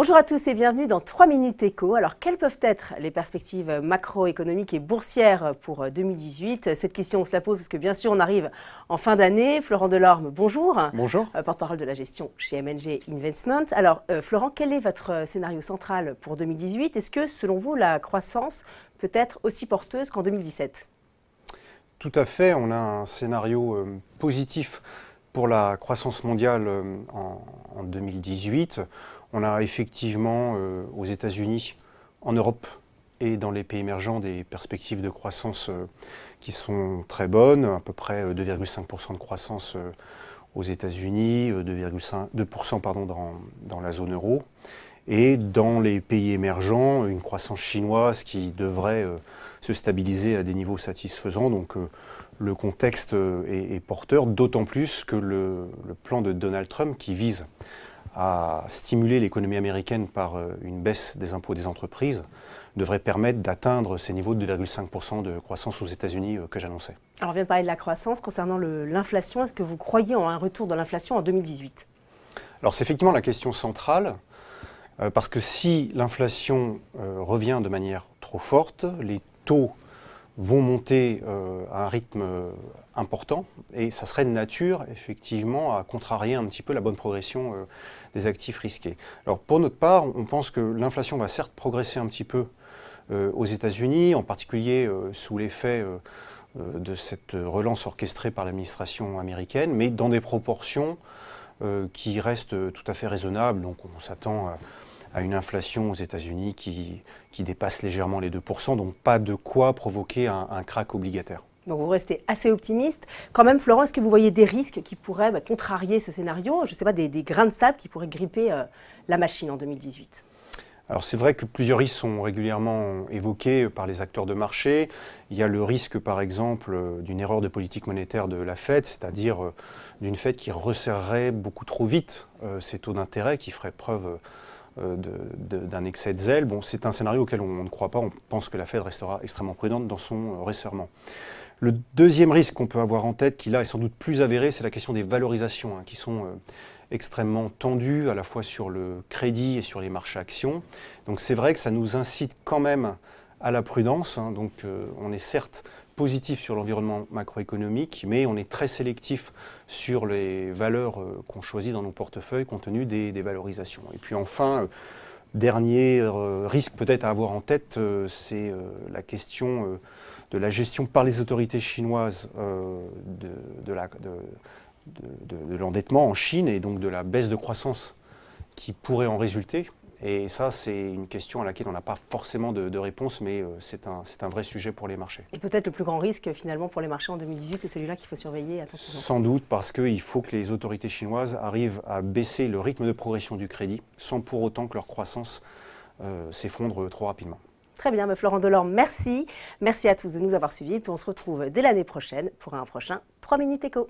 Bonjour à tous et bienvenue dans 3 minutes éco. Alors, quelles peuvent être les perspectives macroéconomiques et boursières pour 2018? Cette question, on se la pose parce que bien sûr, on arrive en fin d'année. Florent Delorme, bonjour. Bonjour. Porte-parole de la gestion chez M&G Investment. Alors, Florent, quel est votre scénario central pour 2018? Est-ce que, selon vous, la croissance peut être aussi porteuse qu'en 2017? Tout à fait, on a un scénario positif pour la croissance mondiale en 2018. On a effectivement aux États-Unis, en Europe et dans les pays émergents des perspectives de croissance qui sont très bonnes, à peu près 2,5% de croissance aux États-Unis, 2% dans la zone euro. Et dans les pays émergents, une croissance chinoise qui devrait se stabiliser à des niveaux satisfaisants. Donc le contexte est porteur, d'autant plus que le plan de Donald Trump qui vise à stimuler l'économie américaine par une baisse des impôts des entreprises devrait permettre d'atteindre ces niveaux de 2,5% de croissance aux États-Unis que j'annonçais. Alors, on vient de parler de la croissance. Concernant l'inflation, est-ce que vous croyez en un retour de l'inflation en 2018? Alors c'est effectivement la question centrale, parce que si l'inflation revient de manière trop forte, les taux vont monter à un rythme important et ça serait de nature effectivement à contrarier un petit peu la bonne progression des actifs risqués. Alors pour notre part, on pense que l'inflation va certes progresser un petit peu aux États-Unis, en particulier sous l'effet de cette relance orchestrée par l'administration américaine, mais dans des proportions qui restent tout à fait raisonnables. Donc on s'attend à une inflation aux États-Unis qui dépasse légèrement les 2%, donc pas de quoi provoquer un krach obligataire. Donc vous restez assez optimiste. Quand même, Florent, est-ce que vous voyez des risques qui pourraient contrarier ce scénario? Je ne sais pas, des grains de sable qui pourraient gripper la machine en 2018? Alors c'est vrai que plusieurs risques sont régulièrement évoqués par les acteurs de marché. Il y a le risque par exemple d'une erreur de politique monétaire de la Fed, c'est-à-dire d'une Fed qui resserrerait beaucoup trop vite ses taux d'intérêt, qui ferait preuve d'un excès de zèle. Bon, c'est un scénario auquel on ne croit pas, on pense que la Fed restera extrêmement prudente dans son resserrement. Le deuxième risque qu'on peut avoir en tête, qui là est sans doute plus avéré, c'est la question des valorisations, qui sont extrêmement tendues à la fois sur le crédit et sur les marchés actions. Donc c'est vrai que ça nous incite quand même à la prudence, donc on est certes positif sur l'environnement macroéconomique, mais on est très sélectif sur les valeurs qu'on choisit dans nos portefeuilles compte tenu des valorisations. Et puis enfin, dernier risque peut-être à avoir en tête, c'est la question de la gestion par les autorités chinoises de l'endettement en Chine et donc de la baisse de croissance qui pourrait en résulter. Et ça, c'est une question à laquelle on n'a pas forcément de réponse, mais c'est un vrai sujet pour les marchés. Et peut-être le plus grand risque finalement pour les marchés en 2018, c'est celui-là qu'il faut surveiller attentivement. Sans doute parce qu'il faut que les autorités chinoises arrivent à baisser le rythme de progression du crédit sans pour autant que leur croissance s'effondre trop rapidement. Très bien, Florent Delorme, merci. Merci à tous de nous avoir suivis. Et puis on se retrouve dès l'année prochaine pour un prochain 3 minutes éco.